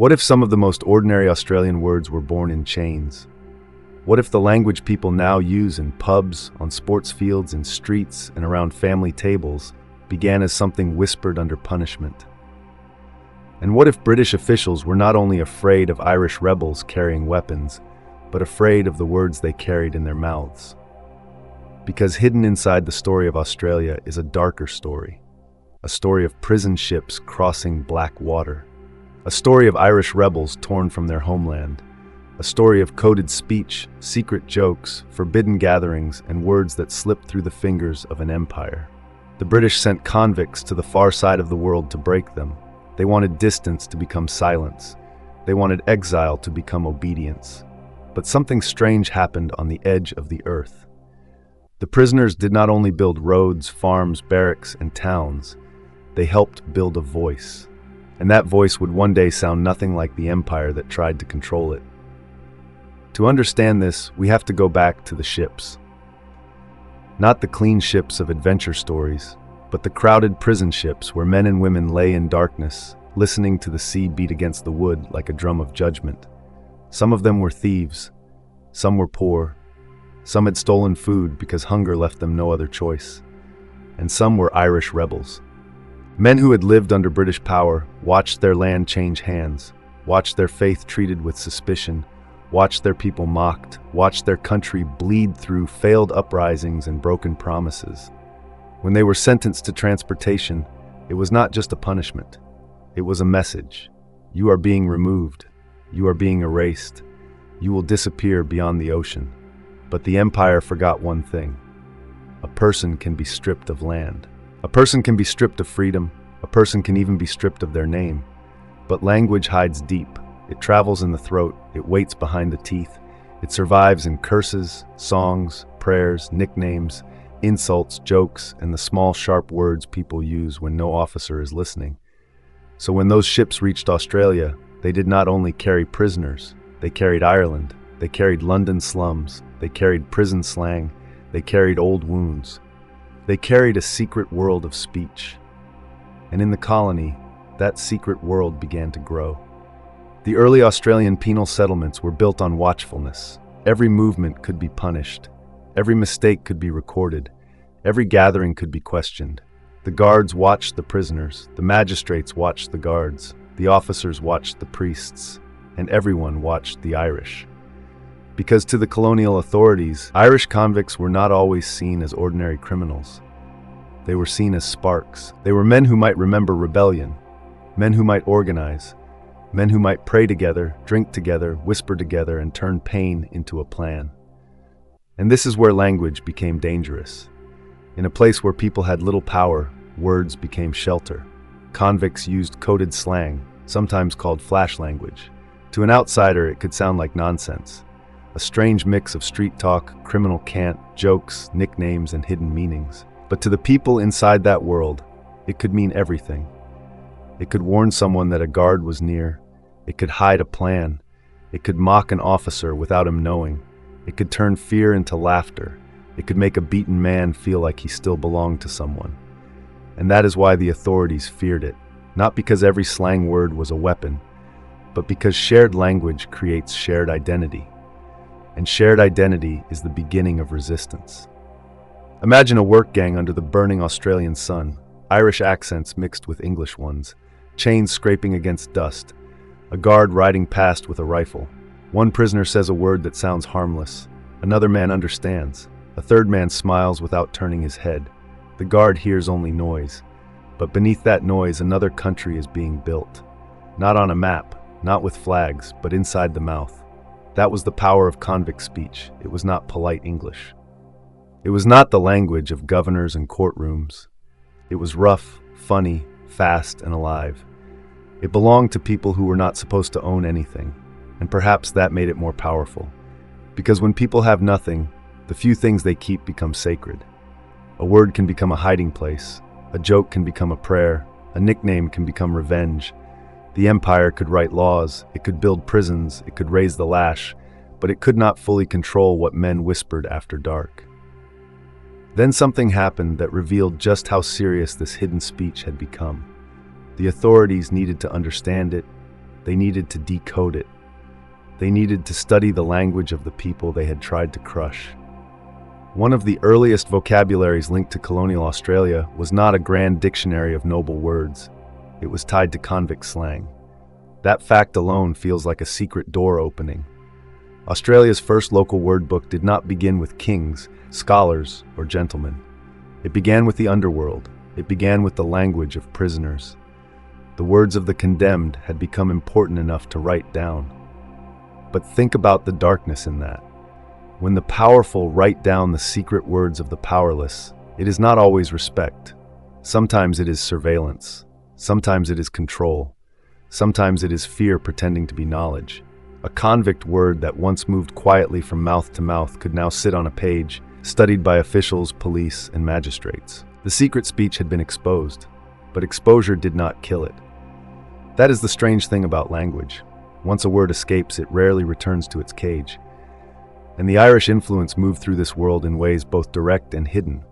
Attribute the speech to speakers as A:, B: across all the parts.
A: What if some of the most ordinary Australian words were born in chains? What if the language people now use in pubs, on sports fields, in streets, and around family tables began as something whispered under punishment? And what if British officials were not only afraid of Irish rebels carrying weapons, but afraid of the words they carried in their mouths? Because hidden inside the story of Australia is a darker story, a story of prison ships crossing black water, a story of Irish rebels torn from their homeland, a story of coded speech, secret jokes, forbidden gatherings, and words that slipped through the fingers of an empire. The British sent convicts to the far side of the world to break them. They wanted distance to become silence. They wanted exile to become obedience. But something strange happened on the edge of the earth. The prisoners did not only build roads, farms, barracks, and towns. They helped build a voice. And that voice would one day sound nothing like the empire that tried to control it. To understand this, we have to go back to the ships. Not the clean ships of adventure stories, but the crowded prison ships where men and women lay in darkness, listening to the sea beat against the wood like a drum of judgment. Some of them were thieves, some were poor, some had stolen food because hunger left them no other choice, and some were Irish rebels. Men who had lived under British power, watched their land change hands, watched their faith treated with suspicion, watched their people mocked, watched their country bleed through failed uprisings and broken promises. When they were sentenced to transportation, it was not just a punishment. It was a message. You are being removed. You are being erased. You will disappear beyond the ocean. But the empire forgot one thing. A person can be stripped of land. A person can be stripped of freedom. A person can even be stripped of their name. But language hides deep. It travels in the throat. It waits behind the teeth. It survives in curses, songs, prayers, nicknames, insults, jokes, and the small, sharp words people use when no officer is listening. So when those ships reached Australia, they did not only carry prisoners, they carried Ireland, they carried London slums, they carried prison slang, they carried old wounds. They carried a secret world of speech. And in the colony, that secret world began to grow. The early Australian penal settlements were built on watchfulness. Every movement could be punished. Every mistake could be recorded. Every gathering could be questioned. The guards watched the prisoners. The magistrates watched the guards. The officers watched the priests. And everyone watched the Irish. Because to the colonial authorities, Irish convicts were not always seen as ordinary criminals. They were seen as sparks. They were men who might remember rebellion, men who might organize, men who might pray together, drink together, whisper together, and turn pain into a plan. And this is where language became dangerous. In a place where people had little power, words became shelter. Convicts used coded slang, sometimes called flash language. To an outsider, it could sound like nonsense. A strange mix of street talk, criminal cant, jokes, nicknames, and hidden meanings. But to the people inside that world, it could mean everything. It could warn someone that a guard was near. It could hide a plan. It could mock an officer without him knowing. It could turn fear into laughter. It could make a beaten man feel like he still belonged to someone. And that is why the authorities feared it. Not because every slang word was a weapon, but because shared language creates shared identity. And shared identity is the beginning of resistance. Imagine a work gang under the burning Australian sun, Irish accents mixed with English ones, chains scraping against dust, a guard riding past with a rifle. One prisoner says a word that sounds harmless. Another man understands. A third man smiles without turning his head. The guard hears only noise. But beneath that noise, another country is being built. Not on a map, not with flags, but inside the mouth. That was the power of convict speech. It was not polite English. It was not the language of governors and courtrooms. It was rough, funny, fast, and alive. It belonged to people who were not supposed to own anything, and perhaps that made it more powerful. Because when people have nothing, the few things they keep become sacred. A word can become a hiding place. A joke can become a prayer. A nickname can become revenge. The empire could write laws, it could build prisons, it could raise the lash, but it could not fully control what men whispered after dark. Then something happened that revealed just how serious this hidden speech had become. The authorities needed to understand it, They needed to decode it. They needed to study the language of the people they had tried to crush. One of the earliest vocabularies linked to colonial Australia was not a grand dictionary of noble words. It was tied to convict slang. That fact alone feels like a secret door opening. Australia's first local word book did not begin with kings, scholars, or gentlemen. It began with the underworld. It began with the language of prisoners. The words of the condemned had become important enough to write down. But think about the darkness in that. When the powerful write down the secret words of the powerless, it is not always respect. Sometimes it is surveillance. Sometimes it is control. Sometimes it is fear pretending to be knowledge. A convict word that once moved quietly from mouth to mouth could now sit on a page, studied by officials, police, and magistrates. The secret speech had been exposed, but exposure did not kill it. That is the strange thing about language. Once a word escapes, it rarely returns to its cage. And the Irish influence moved through this world in ways both direct and hidden.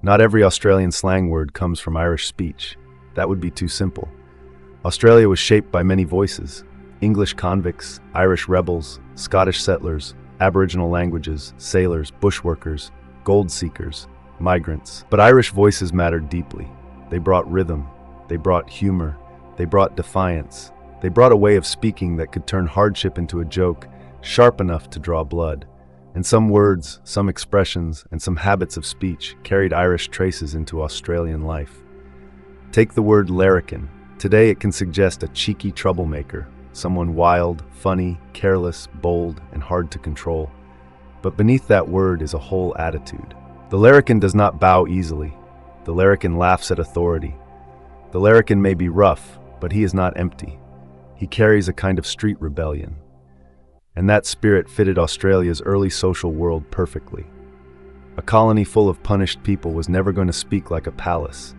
A: Not every Australian slang word comes from Irish speech. That would be too simple. Australia was shaped by many voices: English convicts, Irish rebels, Scottish settlers, Aboriginal languages, sailors, bushworkers, gold seekers, migrants. But Irish voices mattered deeply. They brought rhythm, they brought humor, they brought defiance. They brought a way of speaking that could turn hardship into a joke, sharp enough to draw blood. And some words, some expressions, and some habits of speech carried Irish traces into Australian life. Take the word larrikin. Today it can suggest a cheeky troublemaker, someone wild, funny, careless, bold, and hard to control. But beneath that word is a whole attitude. The larrikin does not bow easily. The larrikin laughs at authority. The larrikin may be rough, but he is not empty. He carries a kind of street rebellion. And that spirit fitted Australia's early social world perfectly. A colony full of punished people was never going to speak like a palace.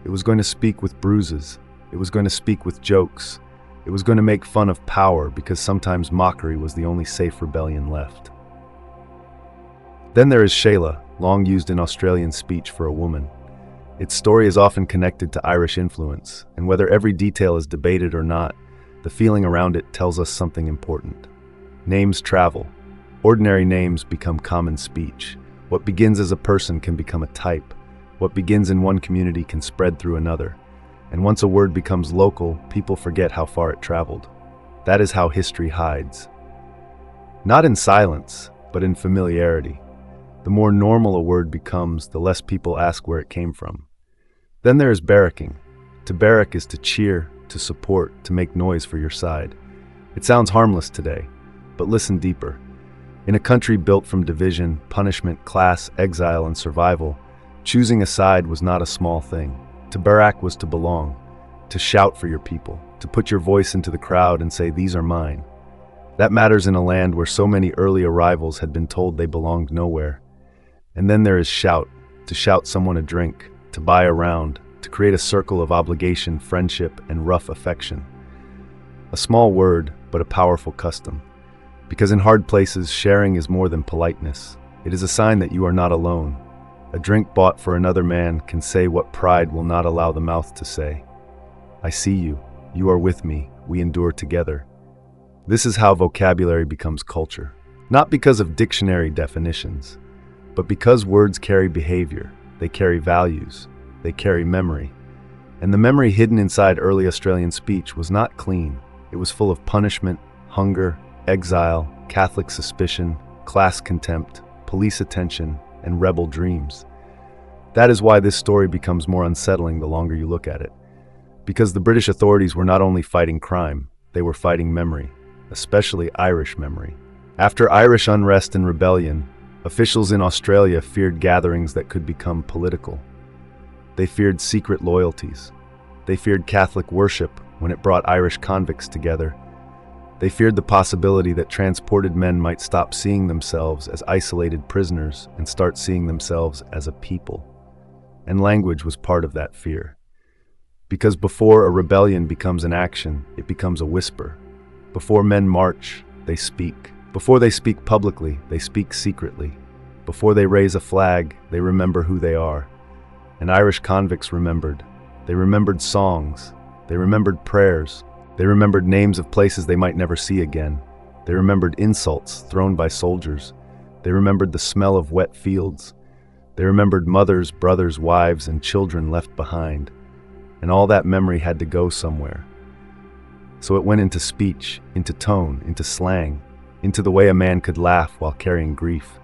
A: It was going to speak with bruises. It was going to speak with jokes. It was going to make fun of power because sometimes mockery was the only safe rebellion left. Then there is Shayla, long used in Australian speech for a woman. Its story is often connected to Irish influence, and whether every detail is debated or not, the feeling around it tells us something important. Names travel. Ordinary names become common speech. What begins as a person can become a type. What begins in one community can spread through another. And once a word becomes local, people forget how far it traveled. That is how history hides. Not in silence, but in familiarity. The more normal a word becomes, the less people ask where it came from. Then there is barracking. To barrack is to cheer, to support, to make noise for your side. It sounds harmless today, but listen deeper. In a country built from division, punishment, class, exile, and survival, choosing a side was not a small thing. To barrack was to belong, to shout for your people, to put your voice into the crowd and say, "These are mine." That matters in a land where so many early arrivals had been told they belonged nowhere. And then there is shout, to shout someone a drink, to buy a round, to create a circle of obligation, friendship, and rough affection. A small word, but a powerful custom. Because in hard places, sharing is more than politeness. It is a sign that you are not alone. A drink bought for another man can say what pride will not allow the mouth to say. I see you. You are with me. We endure together. This is how vocabulary becomes culture. Not because of dictionary definitions, but because words carry behavior. They carry values. They carry memory. And the memory hidden inside early Australian speech was not clean. It was full of punishment, hunger, exile, Catholic suspicion, class contempt, police attention, and rebel dreams. That is why this story becomes more unsettling the longer you look at it. Because the British authorities were not only fighting crime, they were fighting memory, especially Irish memory. After Irish unrest and rebellion, officials in Australia feared gatherings that could become political. They feared secret loyalties. They feared Catholic worship when it brought Irish convicts together. They feared the possibility that transported men might stop seeing themselves as isolated prisoners and start seeing themselves as a people. And language was part of that fear. Because before a rebellion becomes an action, it becomes a whisper. Before men march, they speak. Before they speak publicly, they speak secretly. Before they raise a flag, they remember who they are. And Irish convicts remembered. They remembered songs. They remembered prayers. They remembered names of places they might never see again. They remembered insults thrown by soldiers. They remembered the smell of wet fields. They remembered mothers, brothers, wives, and children left behind. And all that memory had to go somewhere. So it went into speech, into tone, into slang, into the way a man could laugh while carrying grief.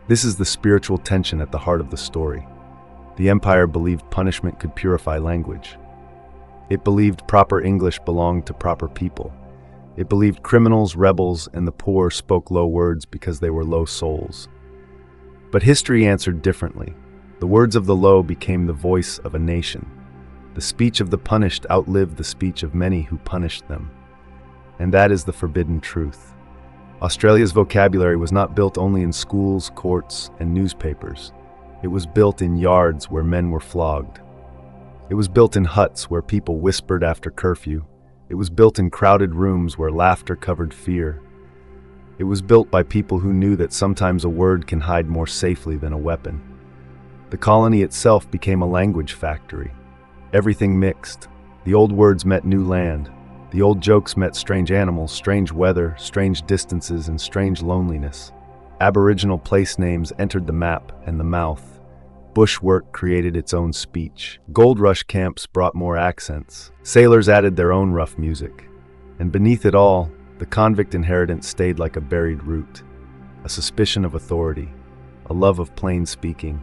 A: This is the spiritual tension at the heart of the story. The empire believed punishment could purify language. It believed proper English belonged to proper people. It believed criminals, rebels, and the poor spoke low words because they were low souls. But history answered differently. The words of the low became the voice of a nation. The speech of the punished outlived the speech of many who punished them. And that is the forbidden truth. Australia's vocabulary was not built only in schools, courts, and newspapers. It was built in yards where men were flogged. It was built in huts where people whispered after curfew. It was built in crowded rooms where laughter covered fear. It was built by people who knew that sometimes a word can hide more safely than a weapon. The colony itself became a language factory. Everything mixed. The old words met new land. The old jokes met strange animals, strange weather, strange distances, and strange loneliness. Aboriginal place names entered the map and the mouth. Bushwork created its own speech. Gold rush camps brought more accents. Sailors added their own rough music. And beneath it all, the convict inheritance stayed like a buried root. A suspicion of authority, a love of plain speaking,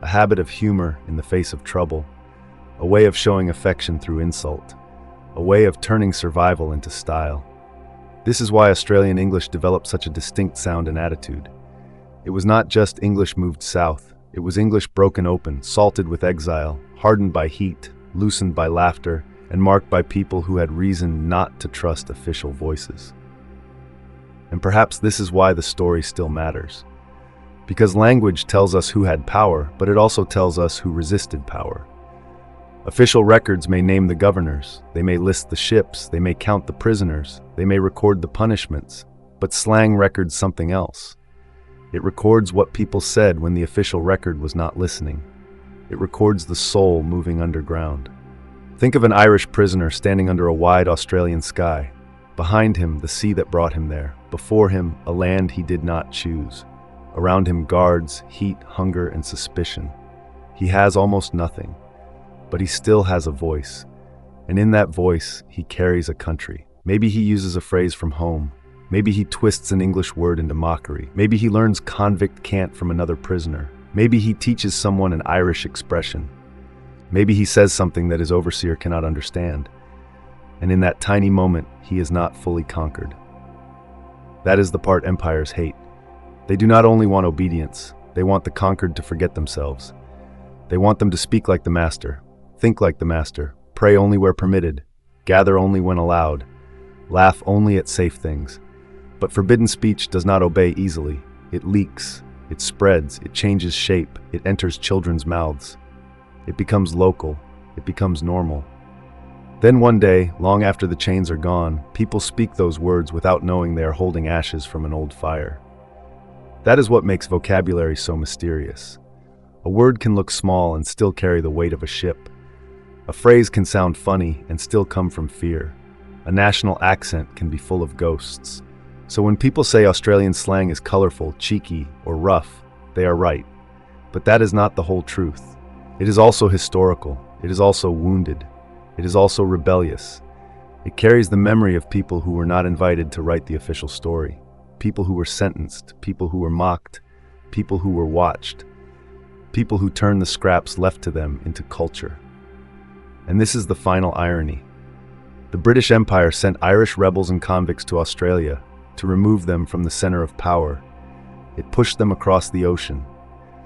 A: a habit of humor in the face of trouble, a way of showing affection through insult, a way of turning survival into style. This is why Australian English developed such a distinct sound and attitude. It was not just English moved south. It was English broken open, salted with exile, hardened by heat, loosened by laughter, and marked by people who had reason not to trust official voices. And perhaps this is why the story still matters. Because language tells us who had power, but it also tells us who resisted power. Official records may name the governors, they may list the ships, they may count the prisoners, they may record the punishments, but slang records something else. It records what people said when the official record was not listening. It records the soul moving underground. Think of an Irish prisoner standing under a wide Australian sky. Behind him, the sea that brought him there. Before him, a land he did not choose. Around him, guards, heat, hunger, and suspicion. He has almost nothing, but he still has a voice. And in that voice, he carries a country. Maybe he uses a phrase from home. Maybe he twists an English word into mockery. Maybe he learns convict cant from another prisoner. Maybe he teaches someone an Irish expression. Maybe he says something that his overseer cannot understand. And in that tiny moment, he is not fully conquered. That is the part empires hate. They do not only want obedience, they want the conquered to forget themselves. They want them to speak like the master, think like the master, pray only where permitted, gather only when allowed, laugh only at safe things. But forbidden speech does not obey easily. It leaks, it spreads, it changes shape, it enters children's mouths. It becomes local, it becomes normal. Then one day, long after the chains are gone, people speak those words without knowing they are holding ashes from an old fire. That is what makes vocabulary so mysterious. A word can look small and still carry the weight of a ship. A phrase can sound funny and still come from fear. A national accent can be full of ghosts. So when people say Australian slang is colorful, cheeky, or rough, they are right. But that is not the whole truth. It is also historical. It is also wounded. It is also rebellious. It carries the memory of people who were not invited to write the official story. People who were sentenced, people who were mocked, people who were watched, people who turned the scraps left to them into culture. And this is the final irony. The British Empire sent Irish rebels and convicts to Australia to remove them from the center of power. It pushed them across the ocean.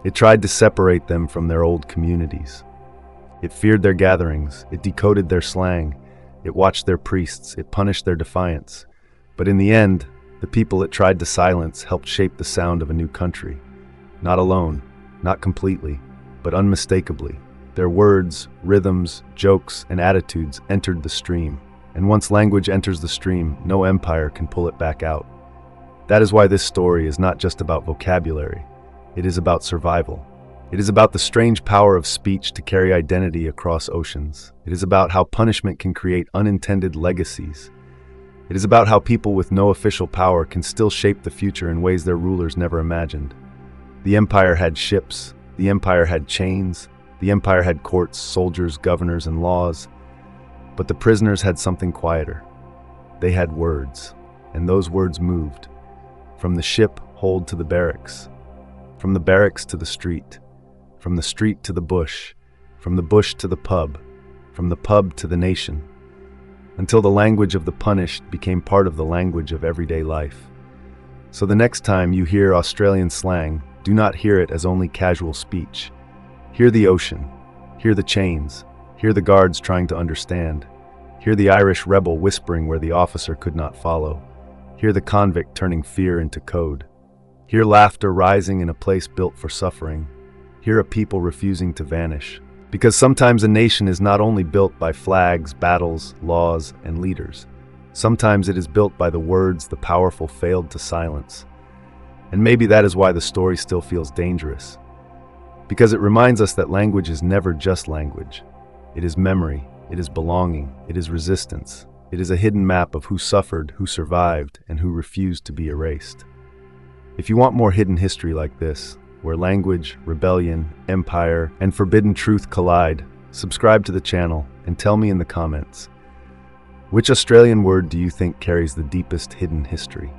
A: It tried to separate them from their old communities. It feared their gatherings. It decoded their slang. It watched their priests. It punished their defiance. But in the end, the people it tried to silence helped shape the sound of a new country. Not alone, not completely, but unmistakably. Their words, rhythms, jokes, and attitudes entered the stream. And once language enters the stream, no empire can pull it back out. That is why this story is not just about vocabulary. It is about survival. It is about the strange power of speech to carry identity across oceans. It is about how punishment can create unintended legacies. It is about how people with no official power can still shape the future in ways their rulers never imagined. The empire had ships, the empire had chains, the empire had courts, soldiers, governors, and laws. But the prisoners had something quieter. They had words, and those words moved. From the ship hold to the barracks, from the barracks to the street, from the street to the bush, from the bush to the pub, from the pub to the nation, until the language of the punished became part of the language of everyday life. So the next time you hear Australian slang, do not hear it as only casual speech. Hear the ocean, hear the chains, hear the guards trying to understand, hear the Irish rebel whispering where the officer could not follow, hear the convict turning fear into code, hear laughter rising in a place built for suffering, hear a people refusing to vanish. Because sometimes a nation is not only built by flags, battles, laws, and leaders. Sometimes it is built by the words the powerful failed to silence. And maybe that is why the story still feels dangerous. Because it reminds us that language is never just language. It is memory, it is belonging, it is resistance. It is a hidden map of who suffered, who survived, and who refused to be erased. If you want more hidden history like this, where language, rebellion, empire, and forbidden truth collide, subscribe to the channel and tell me in the comments, which Australian word do you think carries the deepest hidden history?